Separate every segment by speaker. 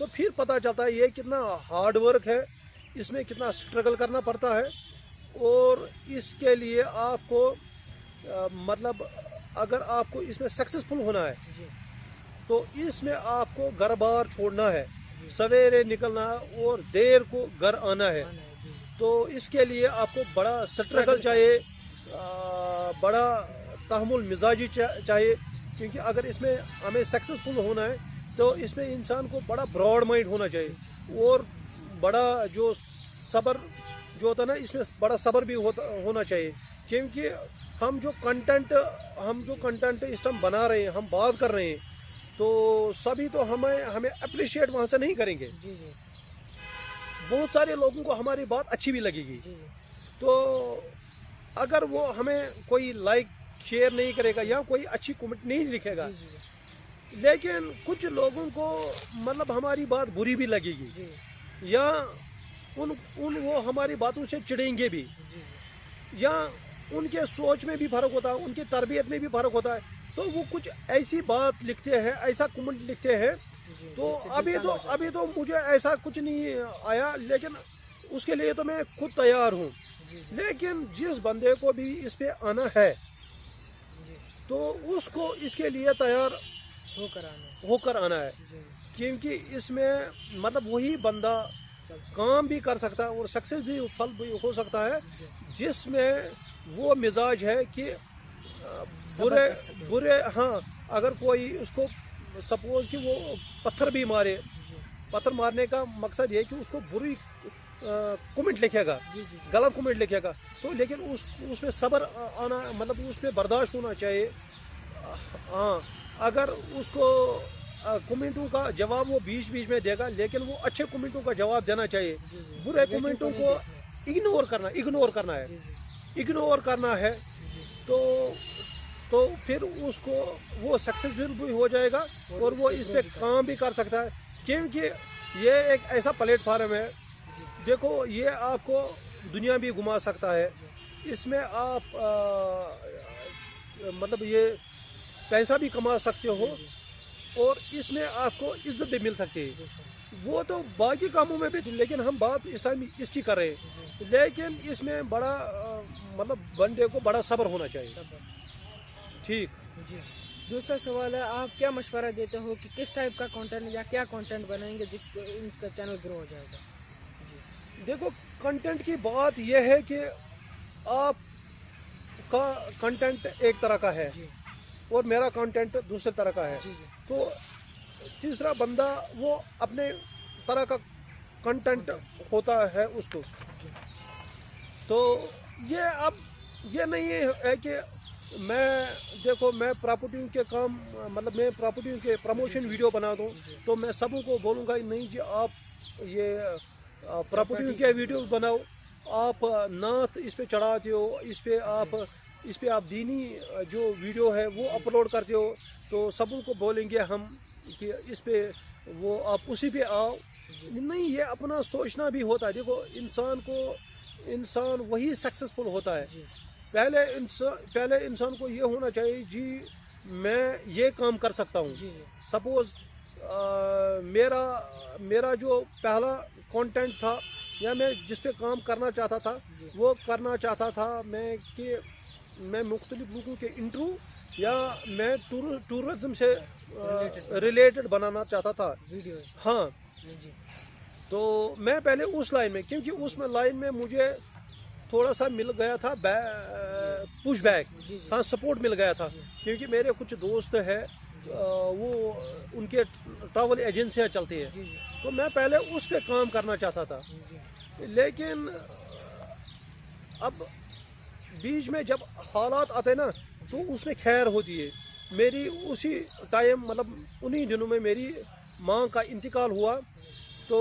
Speaker 1: تو پھر پتہ چلتا ہے یہ کتنا ہارڈ ورک ہے، اس میں کتنا اسٹرگل کرنا پڑتا ہے، اور اس کے لیے آپ کو مطلب اگر آپ کو اس میں سکسیزفل ہونا ہے
Speaker 2: جی
Speaker 1: تو اس میں آپ کو گھر بار چھوڑنا ہے، سویرے نکلنا ہے اور دیر کو گھر آنا ہے.
Speaker 2: جی
Speaker 1: تو اس کے لیے آپ کو بڑا سٹرگل چاہیے، بڑا تحمل مزاجی چاہیے، کیونکہ اگر اس میں ہمیں سکسیزفل ہونا ہے تو اس میں انسان کو بڑا براڈ مائنڈ ہونا چاہیے، اور بڑا جو صبر جو ہوتا ہے نا، اس میں بڑا صبر بھی ہونا چاہیے، کیونکہ ہم جو کنٹینٹ اس ٹائم بنا رہے ہیں، ہم بات کر رہے ہیں، تو سبھی تو ہمیں اپریشیٹ وہاں سے نہیں کریں گے.
Speaker 2: جی جی
Speaker 1: بہت سارے لوگوں کو ہماری بات اچھی بھی لگے گی،
Speaker 2: جی
Speaker 1: تو اگر وہ ہمیں کوئی لائک شیئر نہیں کرے گا یا کوئی اچھی کمنٹ نہیں لکھے گا،
Speaker 2: جی
Speaker 1: لیکن کچھ لوگوں کو مطلب ہماری بات بری بھی لگے گی،
Speaker 2: جی
Speaker 1: یا وہ ہماری باتوں سے چڑیں گے بھی،
Speaker 2: جی
Speaker 1: یا ان کے سوچ میں بھی فرق ہوتا ہے، ان کی تربیت میں بھی فرق ہوتا ہے، تو وہ کچھ ایسی بات لکھتے ہیں، ایسا کمنٹ لکھتے ہیں. تو ابھی تو مجھے ایسا کچھ نہیں آیا، لیکن اس کے لیے تو میں خود تیار ہوں. لیکن جس بندے کو بھی اس پہ آنا ہے تو اس کو اس کے لیے تیار ہو کر آنا ہے، کیونکہ اس میں مطلب وہی بندہ کام بھی کر سکتا ہے اور سکسیس بھی پھل بھی ہو سکتا ہے جس میں وہ مزاج ہے کہ برے ہاں، اگر کوئی اس کو سپوز کہ وہ پتھر بھی مارے، پتھر مارنے کا مقصد یہ کہ اس کو بری کمنٹ لکھے گا، غلط کمنٹ لکھے گا، تو لیکن اس میں صبر آنا، مطلب اس میں برداشت ہونا چاہیے. ہاں، اگر اس کو کمنٹوں کا جواب وہ بیچ میں دے گا، لیکن وہ اچھے کمنٹوں کا جواب دینا چاہیے. برے کمنٹوں کو اگنور کرنا ہے، تو پھر اس کو وہ سکسیسفل بھی ہو جائے گا اور وہ اس پہ کام بھی کر سکتا ہے. کیونکہ یہ ایک ایسا پلیٹ فارم ہے، دیکھو یہ آپ کو دنیا بھی گھما سکتا ہے، اس میں آپ مطلب یہ پیسہ بھی کما سکتے ہو، اور اس میں آپ کو عزت بھی مل سکتی ہے. وہ تو باقی کاموں میں بھی تھی، لیکن ہم بات اس ٹائم اس کی کر رہے ہیں. لیکن اس میں بڑا مطلب بندے کو بڑا صبر ہونا چاہیے. ٹھیک
Speaker 2: جی. دوسرا سوال ہے، آپ کیا مشورہ دیتے ہو کہ کس ٹائپ کا کنٹینٹ یا کیا کنٹینٹ بنائیں گے جس سے ان کا چینل گرو ہو جائے گا؟
Speaker 1: دیکھو، کنٹینٹ کی بات یہ ہے کہ آپ کا کنٹینٹ ایک طرح کا ہے اور میرا کنٹینٹ دوسرے طرح کا ہے، تو تیسرا بندہ وہ اپنے طرح کا کنٹینٹ ہوتا ہے اس کو. تو یہ نہیں ہے کہ میں پراپرٹیوں کے کام، مطلب میں پراپرٹیوں کے پروموشن ویڈیو بنا دوں تو میں سبوں کو بولوں گا نہیں جی آپ یہ پراپرٹیوں کے ویڈیو بناؤ، آپ نعت اس پہ چڑھاتے ہو، اس پہ آپ دینی جو ویڈیو ہے وہ اپلوڈ کرتے ہو، تو سبوں کو بولیں گے ہم کہ اس پہ وہ آپ اسی پہ آؤ. نہیں، یہ اپنا سوچنا بھی ہوتا ہے. دیکھو، انسان وہی سکسیسفل ہوتا ہے. پہلے انسان کو یہ ہونا چاہیے جی میں یہ کام کر سکتا ہوں. سپوز میرا جو پہلا کنٹینٹ تھا یا میں جس پہ کام کرنا چاہتا تھا وہ کرنا چاہتا تھا میں کہ میں مختلف لوگوں کے انٹرویو یا میں ٹورزم سے ریلیٹڈ بنانا چاہتا تھا. ہاں، تو میں پہلے اس لائن میں، کیونکہ اس میں لائن میں مجھے تھوڑا سا مل گیا تھا پش بیک، ہاں سپورٹ مل گیا تھا، کیونکہ میرے کچھ دوست ہیں وہ ان کے ٹریول ایجنسیاں چلتی ہیں، تو میں پہلے اس پہ کام کرنا چاہتا تھا. لیکن اب بیچ میں جب حالات آتے نا تو اس میں خیر ہوتی ہے. میری اسی ٹائم مطلب انہی دنوں میں میری ماں کا انتقال ہوا، تو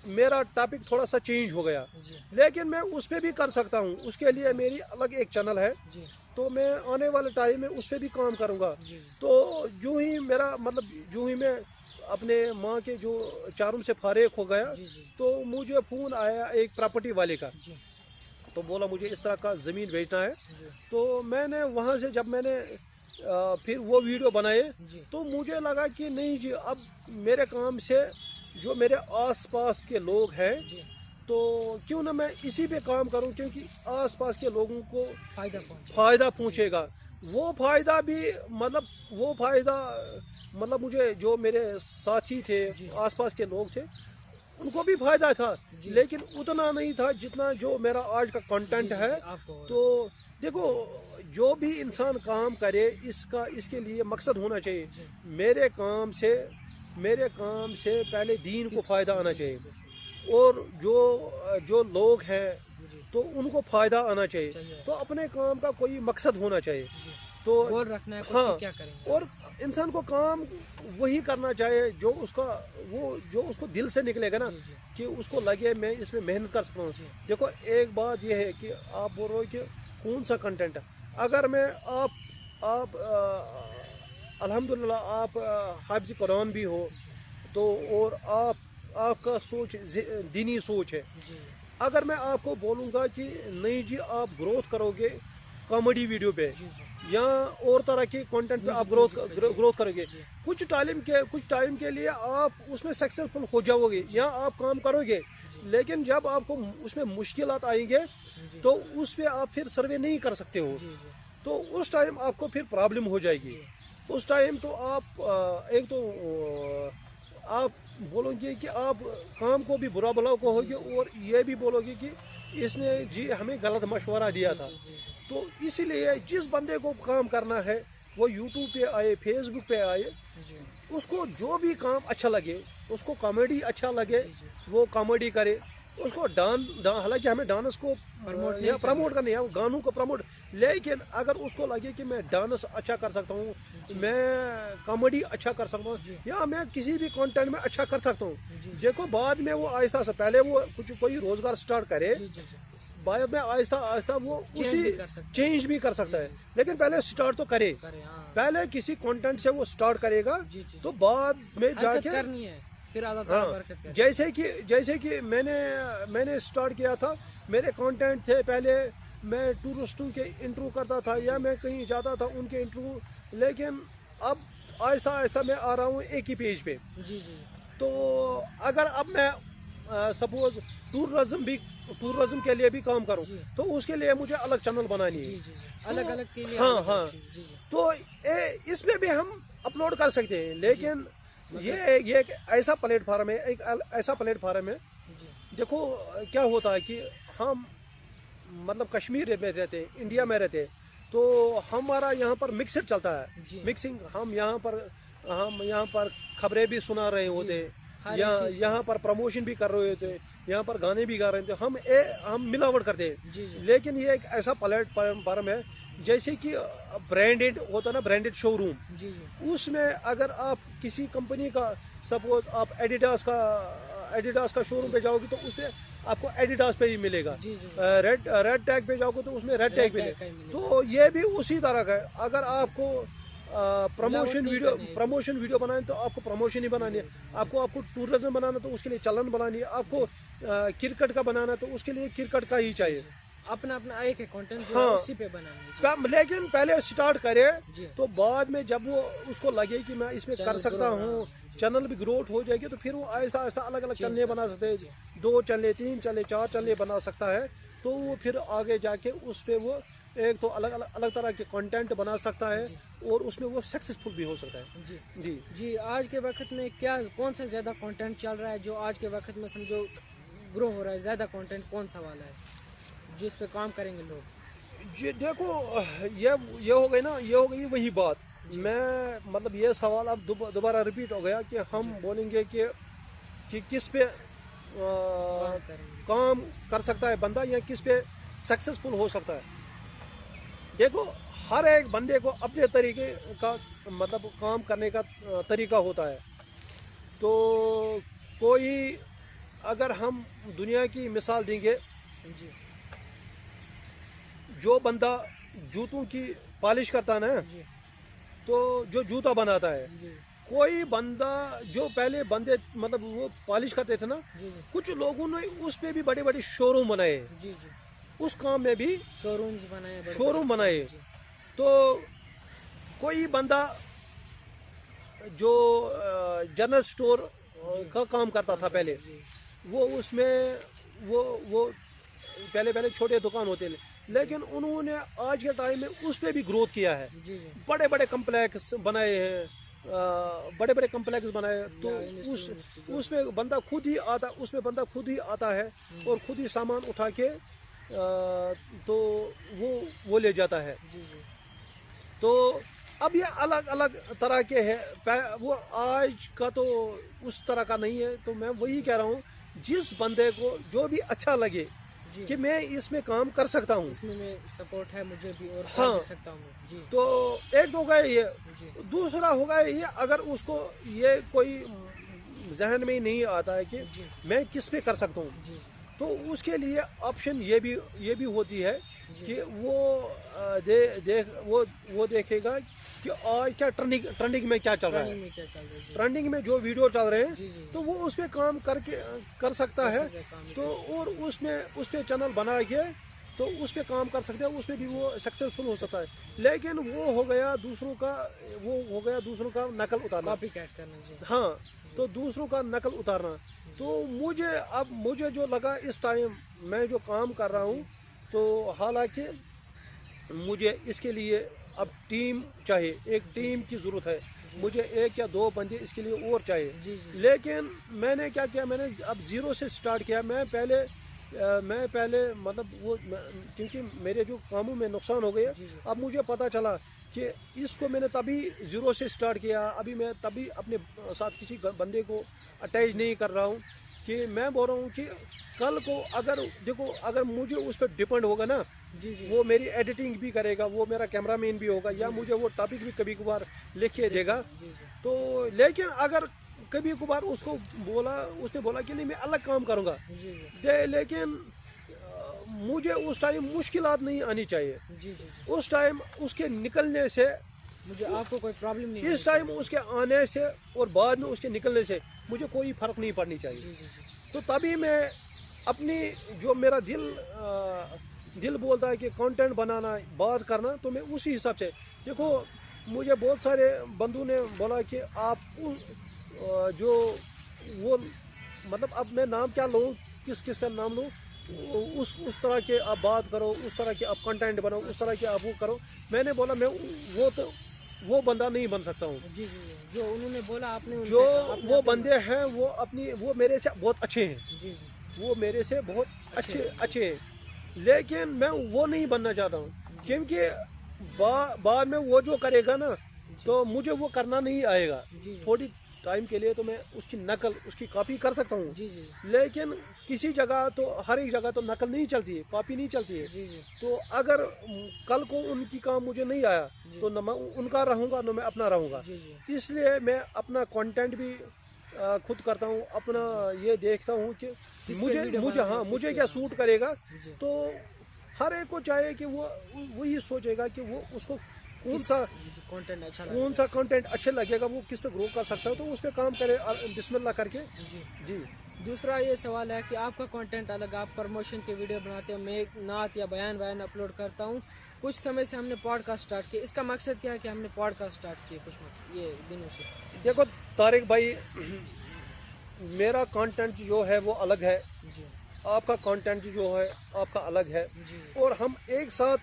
Speaker 1: میرا ٹاپک تھوڑا سا چینج ہو گیا، لیکن میں اس پہ بھی کر سکتا ہوں. اس کے لیے میری الگ ایک چینل ہے، تو میں آنے والے ٹائم میں اس پہ بھی کام کروں گا. تو جو ہی میں اپنے ماں کے جو چاروں سے فارغ ہو گیا تو مجھے فون آیا ایک پراپرٹی والے کا، تو بولا مجھے اس طرح کا زمین بیچنا ہے. تو میں نے وہاں سے جب میں نے پھر وہ ویڈیو بنائے.
Speaker 2: جی
Speaker 1: تو مجھے لگا کہ نہیں جی اب میرے کام سے جو میرے آس پاس کے لوگ ہیں
Speaker 2: جی
Speaker 1: تو کیوں نہ میں اسی پہ کام کروں, کیونکہ آس پاس کے لوگوں کو
Speaker 2: فائدہ پہنچے.
Speaker 1: فائدہ پہنچے گا. وہ فائدہ بھی مطلب مجھے جو میرے ساتھی تھے
Speaker 2: جی.
Speaker 1: آس پاس کے لوگ تھے ان کو بھی فائدہ تھا,
Speaker 2: جی.
Speaker 1: لیکن اتنا نہیں تھا جتنا جو میرا آج کا کنٹینٹ ہے.
Speaker 2: آپ کو
Speaker 1: تو دیکھو جو بھی انسان کام کرے اس کے لیے مقصد ہونا چاہیے.
Speaker 2: جی.
Speaker 1: میرے کام سے پہلے دین کو فائدہ آنا چاہیے, اور جو لوگ ہیں
Speaker 2: جی
Speaker 1: تو ان کو فائدہ آنا چاہیے.
Speaker 2: چاہیے.
Speaker 1: تو اپنے کام کا کوئی مقصد ہونا چاہیے.
Speaker 2: جی.
Speaker 1: تو
Speaker 2: غور رکھنا ہے
Speaker 1: ہاں,
Speaker 2: کیا کریں گے.
Speaker 1: اور انسان کو کام وہی کرنا چاہیے جو اس کو دل سے نکلے گا نا,
Speaker 2: جی. جی.
Speaker 1: کہ اس کو لگے میں اس میں محنت کر سکتا ہوں.
Speaker 2: جی.
Speaker 1: دیکھو ایک بات یہ ہے کہ آپ بول رہے ہو کہ کون سا کنٹینٹ ہے. اگر میں آپ الحمدللہ آپ حافظ قرآن بھی ہو تو, اور آپ کا سوچ دینی سوچ ہے.
Speaker 2: جی
Speaker 1: اگر میں آپ کو بولوں گا کہ نہیں جی آپ گروتھ کرو گے کامیڈی ویڈیو پہ
Speaker 2: جی جی
Speaker 1: یا اور طرح کے کنٹینٹ پہ آپ گروتھ کرو گے,
Speaker 2: جی.
Speaker 1: کچھ ٹائم کے لیے آپ اس میں سکسیسفل ہو جاؤ گے یا آپ کام کرو گے, لیکن جب آپ کو اس میں مشکلات آئیں گے
Speaker 2: جی.
Speaker 1: تو اس پہ آپ پھر سروے نہیں کر سکتے ہو.
Speaker 2: جی جی
Speaker 1: تو اس ٹائم آپ کو پھر پرابلم ہو جائے گی. اس ٹائم تو آپ ایک تو آپ بولو گے کہ آپ کام کو بھی برا بلاؤ کہو گے, اور یہ بھی بولو گے کہ اس نے جی ہمیں غلط مشورہ دیا تھا. تو اسی لیے جس بندے کو کام کرنا ہے وہ یوٹیوب پہ آئے, فیس بک پہ آئے,
Speaker 2: جی.
Speaker 1: اس کو جو بھی کام اچھا لگے, اس کو کامیڈی اچھا لگے وہ کامیڈی کرے. اس کو حالانکہ ہمیں ڈانس کو پروموٹ کرنا ہے, گانوں کو پروموٹ, لیکن اگر اس کو لگے کہ میں ڈانس اچھا کر سکتا ہوں, میں کامیڈی اچھا کر سکتا ہوں, یا میں کسی بھی کنٹینٹ میں اچھا کر سکتا ہوں. دیکھو بعد میں وہ آہستہ سے پہلے وہ کوئی روزگار سٹارٹ کرے, بعد میں آہستہ آہستہ وہ اسی چینج بھی کر سکتا ہے, لیکن پہلے سٹارٹ تو کرے. پہلے کسی کنٹینٹ سے وہ سٹارٹ کرے گا تو بعد میں جا کے
Speaker 2: کرنی ہے پھر
Speaker 1: جیسے کہ میں نے سٹارٹ کیا تھا. میرے کنٹینٹ تھے پہلے میں ٹورسٹوں کے انٹرویو کرتا تھا یا میں کہیں جاتا تھا ان کے انٹرویو, لیکن اب آہستہ آہستہ میں آ رہا ہوں ایک ہی پیج پہ.
Speaker 2: جی جی.
Speaker 1: تو اگر اب میں سپوز ٹورزم کے لیے بھی کام کروں تو اس کے لیے مجھے الگ چینل بنانی ہے.
Speaker 2: الگ الگ کے لیے.
Speaker 1: ہاں تو اس میں بھی ہم اپلوڈ کر سکتے ہیں, لیکن یہ ایک ایسا پلیٹ فارم ہے. دیکھو کیا ہوتا ہے کہ ہم مطلب کشمیر میں رہتے, انڈیا میں رہتے, تو ہمارا یہاں پر مکسڈ چلتا ہے. مکسنگ ہم یہاں پر خبریں بھی سنا رہے ہوتے, یہاں پر پروموشن بھی کر رہے ہوتے, یہاں پر گانے بھی گا رہے تھے, ہم ملاوٹ کرتے ہیں. لیکن یہ ایک ایسا پلیٹ فارم ہے جیسے کہ برانڈیڈ ہوتا ہے نا, برانڈیڈ شو روم. اس میں اگر آپ کسی کمپنی کا سپوز آپ ایڈیڈاس کا شو روم پہ جاؤ گے تو اس میں آپ کو ایڈیڈاس پہ ہی ملے گا. ریڈ ٹیگ پہ جاؤ گے تو اس میں ریڈ ٹیگ ملے گا. تو یہ بھی اسی طرح کا ہے. اگر آپ کو پروموشن ویڈیو بنانے تو آپ کو پروموشن ہی بنانی ہے. آپ کو ٹورزم بنانا تو اس کے لیے چلن بنانی ہے. آپ کو کرکٹ کا بنانا تو اس کے لیے کرکٹ کا ہی چاہیے.
Speaker 2: اپنا ایک کنٹینٹ اسی پہ بنانا.
Speaker 1: لیکن پہلے سٹارٹ کرے تو بعد میں جب وہ اس کو لگے کہ میں اس میں کر سکتا ہوں, چینل بھی گروتھ ہو جائے گی, تو پھر وہ آہستہ آہستہ الگ الگ چینلیں بنا سکتے ہیں. 2 چینلیں 3 چینلیں 4 چینلیں بنا سکتا ہے. تو وہ پھر آگے جا کے اس پہ وہ ایک تو الگ طرح کے کنٹینٹ بنا سکتا ہے, اور اس میں وہ سکسیسفل بھی ہو سکتا ہے.
Speaker 2: جی آج کے وقت میں کون سا زیادہ کنٹینٹ چل رہا ہے جو آج کے وقت میں سمجھو گرو ہو رہا ہے؟ زیادہ کنٹینٹ کون سا والا ہے جس پہ کام کریں گے لوگ؟
Speaker 1: جی دیکھو یہ ہو گئی نا, یہ ہو گئی وہی بات. میں مطلب یہ سوال اب دوبارہ ریپیٹ ہو گیا کہ ہم بولیں گے کہ کس پہ کام کر سکتا ہے بندہ یا کس پہ سکسیسفل ہو سکتا ہے. دیکھو ہر ایک بندے کو اپنے طریقے کا مطلب کام کرنے کا طریقہ ہوتا ہے. تو کوئی اگر ہم دنیا کی مثال دیں گے, جو بندہ جوتوں کی پالش کرتا ہے نا, تو جو جوتا بناتا ہے, کوئی بندہ جو پہلے بندے مطلب وہ پالش کرتے تھے نا, کچھ لوگوں نے اس پہ بھی بڑے بڑے شو روم بنائے, اس کام میں بھی شو روم بنائے. تو کوئی بندہ جو جنرل اسٹور کا کام کرتا تھا پہلے، وہ اس میں وہ پہلے چھوٹے دکان ہوتے تھے، لیکن انہوں نے آج کے ٹائم میں اس پہ بھی گروتھ کیا ہے، بڑے بڑے کمپلیکس بنائے ہیں، تو اس میں بندہ خود ہی آتا ہے اور خود ہی سامان اٹھا کے تو وہ لے جاتا ہے. تو اب یہ الگ الگ طرح کے ہے، وہ آج کا تو اس طرح کا نہیں ہے. تو میں وہی کہہ رہا ہوں، جس بندے کو جو بھی اچھا لگے کہ میں اس میں کام کر سکتا ہوں،
Speaker 2: اس میں سپورٹ ہے مجھے بھی اور
Speaker 1: ہاں
Speaker 2: کر سکتا ہوں.
Speaker 1: تو ایک تو ہوگا یہ، دوسرا ہوگا یہ اگر اس کو یہ کوئی ذہن میں نہیں آتا ہے کہ میں کس پہ کر سکتا ہوں، تو اس کے لیے آپشن یہ بھی ہوتی ہے کہ وہ دیکھے گا کہ آج کیا ٹرینڈنگ میں کیا چل رہا ہے، ٹرینڈنگ میں جو ویڈیو چل رہے ہیں تو وہ اس پہ کام کر سکتا ہے. تو اور اس پہ چینل بنا کے تو اس پہ کام کر سکتے ہیں، اس پہ بھی وہ سکسیزفل ہو سکتا ہے. لیکن وہ ہو گیا دوسروں کا نقل اتارنا، ہاں، تو دوسروں کا نقل اتارنا. تو مجھے جو لگا اس ٹائم میں جو کام کر رہا ہوں، تو حالانکہ مجھے اس کے لیے اب ٹیم چاہیے، ایک ٹیم کی ضرورت ہے، مجھے 1 یا 2 بندے اس کے لیے اور چاہیے. لیکن میں نے کیا کیا، میں نے اب زیرو سے سٹارٹ کیا. میں پہلے مطلب کیونکہ میرے جو کاموں میں نقصان ہو گیا، اب مجھے پتا چلا کہ اس کو میں نے تبھی زیرو سے سٹارٹ کیا. ابھی میں تبھی اپنے ساتھ کسی بندے کو اٹیچ نہیں کر رہا ہوں، کہ میں بول رہا ہوں کہ کل کو اگر مجھے اس پہ ڈپینڈ ہوگا نا، وہ میری ایڈیٹنگ بھی کرے گا، وہ میرا کیمرہ مین بھی ہوگا، یا مجھے وہ ٹاپک بھی کبھی کبھار لکھ کے دے گا. تو لیکن اگر کبھی کبھار اس نے بولا کہ نہیں میں الگ کام کروں گا، لیکن مجھے اس ٹائم مشکلات نہیں آنی چاہیے. اس ٹائم اس کے نکلنے سے
Speaker 2: مجھے آپ کو کوئی پرابلم نہیں،
Speaker 1: اس ٹائم اس کے آنے سے اور بعد میں اس کے نکلنے سے مجھے کوئی فرق نہیں پڑنی چاہیے. تو تبھی میں اپنی جو میرا دل بولتا ہے کہ کنٹینٹ بنانا، بات کرنا، تو میں اسی حساب سے دیکھو. مجھے بہت سارے بندوں نے بولا کہ آپ جو وہ مطلب اب میں نام کیا لوں، کس کا نام لوں، اس طرح کے آپ بات کرو، اس طرح کے آپ کنٹینٹ بناؤ، اس طرح کے آپ وہ کرو. میں نے بولا میں وہ بندہ نہیں بن سکتا ہوں.
Speaker 2: جو انہوں نے بولا آپ نے،
Speaker 1: جو وہ بندے ہیں وہ میرے سے بہت اچھے ہیں، وہ میرے سے بہت اچھے ہیں، لیکن میں وہ نہیں بننا چاہتا ہوں. کیونکہ بعد میں وہ جو کرے گا نا، تو مجھے وہ کرنا نہیں آئے گا. تھوڑی ٹائم کے لیے تو میں اس کی نقل، اس کی کاپی کر سکتا ہوں، لیکن کسی جگہ تو ہر ایک جگہ تو نقل نہیں چلتی ہے، کاپی نہیں چلتی ہے. تو اگر کل کو ان کی کام مجھے نہیں آیا تو نہ میں ان کا رہوں گا نہ میں اپنا رہوں گا. اس لیے میں اپنا کنٹینٹ بھی خود کرتا ہوں، اپنا یہ دیکھتا ہوں کہ مجھے کیا سوٹ کرے گا. تو ہر ایک کو چاہیے کہ وہ وہی سوچے گا کہ وہ اس کو کون سا کنٹینٹ اچھا لگے گا، وہ کس پہ گرو کر سکتا ہے، تو اس پہ کام کرے بسم اللہ کر کے.
Speaker 2: دوسرا یہ سوال ہے کہ آپ کا کنٹینٹ الگ، آپ پروموشن کے ویڈیو بناتے ہیں، میں ایک نعت یا بیان اپلوڈ کرتا ہوں. کچھ سمے سے ہم نے پوڈ کاسٹ اسٹارٹ کیا. اس کا مقصد کیا ہے کہ ہم نے پوڈ کاسٹ اسٹارٹ کیا کچھ یہ دنوں سے؟
Speaker 1: دیکھو طارق بھائی، میرا کنٹینٹ جو ہے وہ الگ ہے، آپ کا کنٹینٹ جو ہے آپ کا الگ ہے، اور ہم ایک ساتھ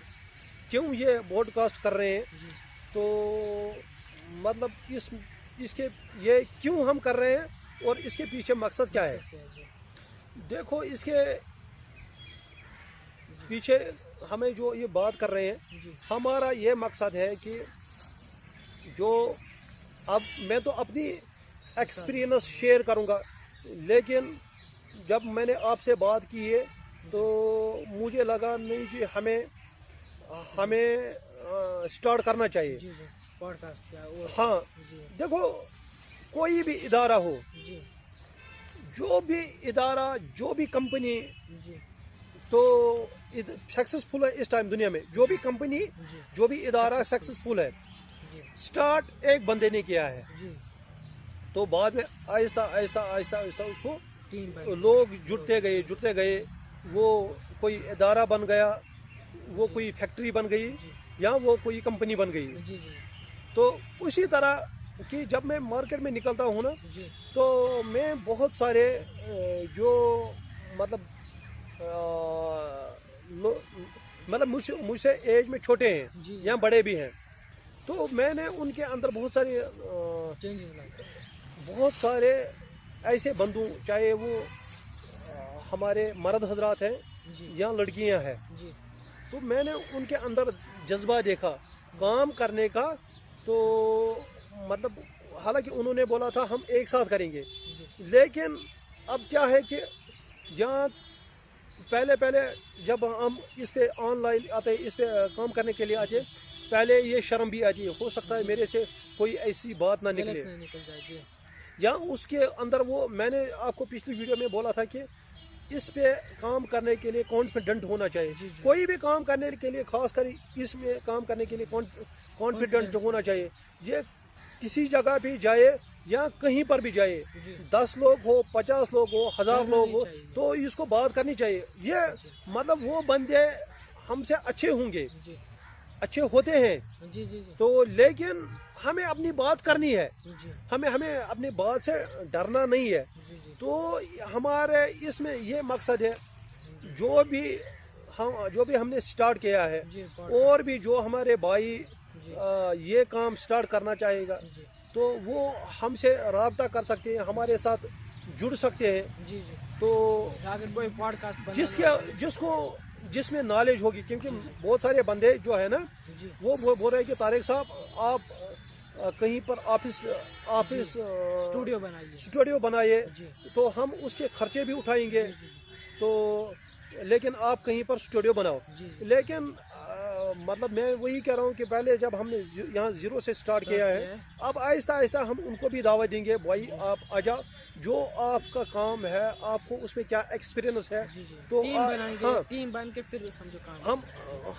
Speaker 1: کیوں یہ بوڈ کاسٹ کر رہے ہیں، تو مطلب اس کے یہ کیوں ہم کر رہے ہیں اور اس کے پیچھے مقصد کیا ہے. دیکھو اس کے پیچھے ہمیں جو یہ بات کر رہے ہیں، ہمارا یہ مقصد ہے کہ جو اب میں تو اپنی ایکسپیرینس شیئر کروں گا، لیکن جب میں نے آپ سے بات کی ہے تو مجھے لگا نہیں جی ہمیں سٹارٹ کرنا چاہیے
Speaker 2: پوڈ کاسٹ کیا.
Speaker 1: ہاں دیکھو کوئی بھی ادارہ ہو، جو بھی ادارہ، جو بھی کمپنی تو سکسیسفل ہے اس ٹائم دنیا میں، جو بھی کمپنی، جو بھی ادارہ سکسیسفل ہے، سٹارٹ ایک بندے نے کیا ہے. تو بعد میں آہستہ آہستہ اس کو لوگ جڑتے گئے، وہ کوئی ادارہ بن گیا، وہ کوئی فیکٹری بن گئی، یا وہ کوئی کمپنی بن گئی. تو اسی طرح کہ جب میں مارکیٹ میں نکلتا ہوں نا
Speaker 2: جی
Speaker 1: تو میں بہت سارے جو مطلب مطلب مجھ سے ایج میں چھوٹے ہیں
Speaker 2: جی
Speaker 1: یا بڑے بھی ہیں، تو میں نے ان کے اندر بہت سارے
Speaker 2: چینجز لائے.
Speaker 1: بہت سارے ایسے بندوں، چاہے وہ ہمارے مرد حضرات ہیں
Speaker 2: جی
Speaker 1: یا لڑکیاں ہیں،
Speaker 2: جی
Speaker 1: تو میں نے ان کے اندر جذبہ دیکھا کام کرنے کا. تو مطلب حالانکہ انہوں نے بولا تھا ہم ایک ساتھ کریں گے، لیکن اب کیا ہے کہ جہاں پہلے جب ہم اس پہ آن لائن آتے، اس پہ کام کرنے کے لیے آتے، پہلے یہ شرم بھی آتی ہے، ہو سکتا ہے میرے سے کوئی ایسی بات نہ نکلے،
Speaker 2: غلط نہیں نکل جائے. جی
Speaker 1: یا اس کے اندر وہ میں نے آپ کو پچھلی ویڈیو میں بولا تھا کہ اس پہ کام کرنے کے لیے کانفیڈنٹ ہونا چاہیے.
Speaker 2: جی جی.
Speaker 1: کوئی بھی کام کرنے کے لیے، خاص کر اس میں کام کرنے کے لیے کانفیڈنٹ ہونا چاہیے. یہ کسی جگہ بھی جائے یا کہیں پر بھی جائے،
Speaker 2: جی
Speaker 1: 10 لوگ ہو، 50 لوگ ہو، 1000
Speaker 2: ڈرنا
Speaker 1: لوگ
Speaker 2: نہیں
Speaker 1: ہو،
Speaker 2: چاہیے.
Speaker 1: تو اس کو بات کرنی چاہیے. یہ مطلب وہ بندے ہم سے اچھے ہوں گے،
Speaker 2: جی
Speaker 1: اچھے ہوتے ہیں،
Speaker 2: جی جی جی
Speaker 1: تو لیکن ہمیں اپنی بات کرنی ہے،
Speaker 2: جی
Speaker 1: ہمیں اپنی بات سے ڈرنا نہیں ہے.
Speaker 2: جی جی
Speaker 1: تو ہمارے اس میں یہ مقصد ہے، جو بھی ہم نے سٹارٹ کیا ہے،
Speaker 2: جی
Speaker 1: اور بھی جو ہمارے بھائی
Speaker 2: جی
Speaker 1: یہ کام سٹارٹ کرنا چاہے گا
Speaker 2: جی
Speaker 1: تو وہ ہم سے رابطہ کر سکتے ہیں، ہمارے ساتھ جڑ سکتے ہیں.
Speaker 2: جی جی.
Speaker 1: تو
Speaker 2: اگر کوئی پوڈ کاسٹ
Speaker 1: جس میں نالج ہوگی، کیونکہ بہت سارے بندے جو ہے نا
Speaker 2: جی
Speaker 1: وہ بول رہے ہیں کہ طارق صاحب آپ کہیں پر آفس
Speaker 2: اسٹوڈیو بنائیے.
Speaker 1: اسٹوڈیو بنائیے،
Speaker 2: جی
Speaker 1: تو ہم اس کے خرچے بھی اٹھائیں گے.
Speaker 2: جی جی
Speaker 1: تو لیکن آپ کہیں پر اسٹوڈیو بناؤ.
Speaker 2: جی
Speaker 1: لیکن مطلب میں وہی کہہ رہا ہوں کہ پہلے جب ہم نے یہاں زیرو سے سٹارٹ کیا ہے، اب آہستہ آہستہ ہم ان کو بھی دعوت دیں گے، بھائی آپ آ جاؤ، جو آپ کا کام ہے، آپ کو اس میں کیا ایکسپیرینس ہے،
Speaker 2: جی جی.
Speaker 1: تو
Speaker 2: ٹیم بنائیں گے،
Speaker 1: ہاں
Speaker 2: ٹیم بن کے پھر سمجھو کام.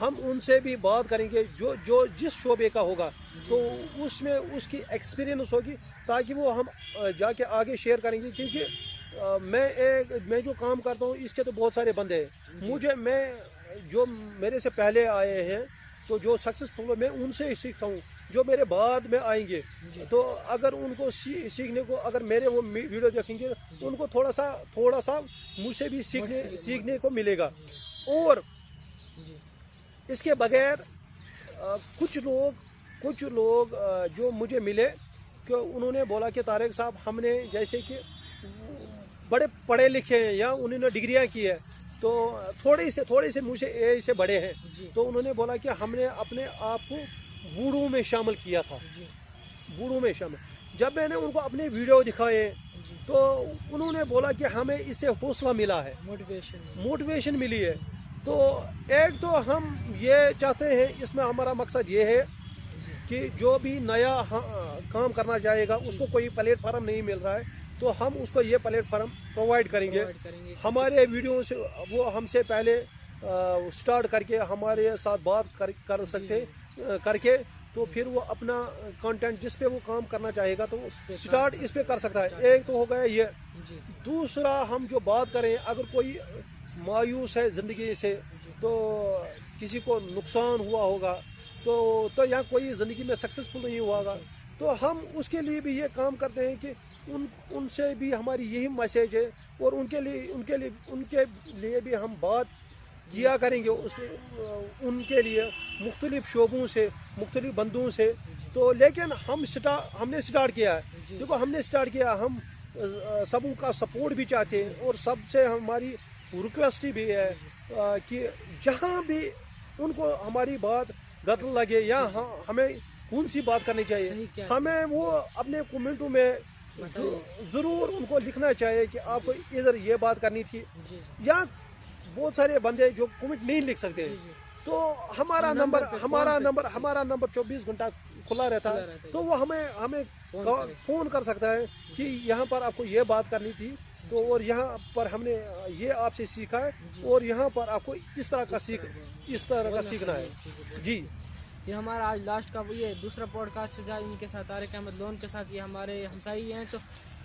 Speaker 1: ہم ان سے بھی بات کریں گے جو جس شعبے کا ہوگا، تو اس میں اس کی ایکسپیرینس ہوگی، تاکہ وہ ہم جا کے آگے شیئر کریں گے. کیونکہ میں جو کام کرتا ہوں اس کے تو بہت سارے بندے ہیں، میں جو میرے سے پہلے آئے ہیں، تو جو سکسیسفل میں ان سے ہی سیکھتا ہوں. جو میرے بعد میں آئیں گے، تو اگر ان کو سیکھنے کو، اگر میرے وہ ویڈیو دیکھیں گے تو ان کو تھوڑا سا مجھ سے بھی سیکھنے کو ملے گا. اور
Speaker 2: جی
Speaker 1: اس کے بغیر کچھ لوگ جو مجھے ملے، کہ انہوں نے بولا کہ طارق صاحب ہم نے جیسے کہ بڑے پڑھے لکھے ہیں یا انہوں نے ڈگریاں کی ہے، تو تھوڑے سے مجھ سے ایج سے بڑے ہیں، تو انہوں نے بولا کہ ہم نے اپنے آپ کو بوڑھوں میں شامل کیا تھا. بوڑھوں میں شامل. جب میں نے ان کو اپنے ویڈیو دکھائے تو انہوں نے بولا کہ ہمیں اس سے حوصلہ ملا ہے، موٹیویشن ملی ہے. تو ایک تو ہم یہ چاہتے ہیں، اس میں ہمارا مقصد یہ ہے کہ جو بھی نیا کام کرنا چاہے گا، اس کو کوئی پلیٹ فارم نہیں مل رہا ہے، تو ہم اس کو یہ پلیٹ فارم پرووائڈ کریں گے. ہمارے ویڈیو سے وہ ہم سے پہلے سٹارٹ کر کے ہمارے ساتھ بات کر سکتے کر کے، تو پھر وہ اپنا کنٹینٹ جس پہ وہ کام کرنا چاہے گا تو سٹارٹ اس پہ کر سکتا ہے. ایک تو ہو گیا یہ. دوسرا، ہم جو بات کریں، اگر کوئی مایوس ہے زندگی سے، تو کسی کو نقصان ہوا ہوگا، تو یا کوئی زندگی میں سکسیسفل نہیں ہوا ہوگا، تو ہم اس کے لیے بھی یہ کام کرتے ہیں کہ ان سے بھی ہماری یہی میسیج ہے، اور ان کے لیے بھی ہم بات کیا کریں گے، ان کے لیے مختلف شعبوں سے، مختلف بندوں سے. تو لیکن ہم نے سٹارٹ کیا ہے. دیکھو، ہم نے سٹارٹ کیا، ہم سبوں کا سپورٹ بھی چاہتے ہیں، اور سب سے ہماری ریکویسٹ بھی ہے کہ جہاں بھی ان کو ہماری بات غلط لگے یا ہمیں کون سی بات کرنی چاہیے، ہمیں وہ اپنے کومنٹوں میں ضرور ان کو لکھنا چاہیے کہ آپ کو ادھر یہ بات کرنی تھی. یا بہت سارے بندے جو کومنٹ نہیں لکھ سکتے، تو ہمارا نمبر 24 گھنٹہ کھلا رہتا ہے، تو وہ ہمیں فون کر سکتا ہے کہ یہاں پر آپ کو یہ بات کرنی تھی، تو اور یہاں پر ہم نے یہ آپ سے سیکھا ہے، اور یہاں پر آپ کو اس طرح کا سیکھنا ہے. جی،
Speaker 2: یہ ہمارا آج لاسٹ کا یہ دوسرا پوڈ کاسٹ تھا ان کے ساتھ، طارق احمد لون کے ساتھ. یہ ہمارے ہمسائی ہیں، تو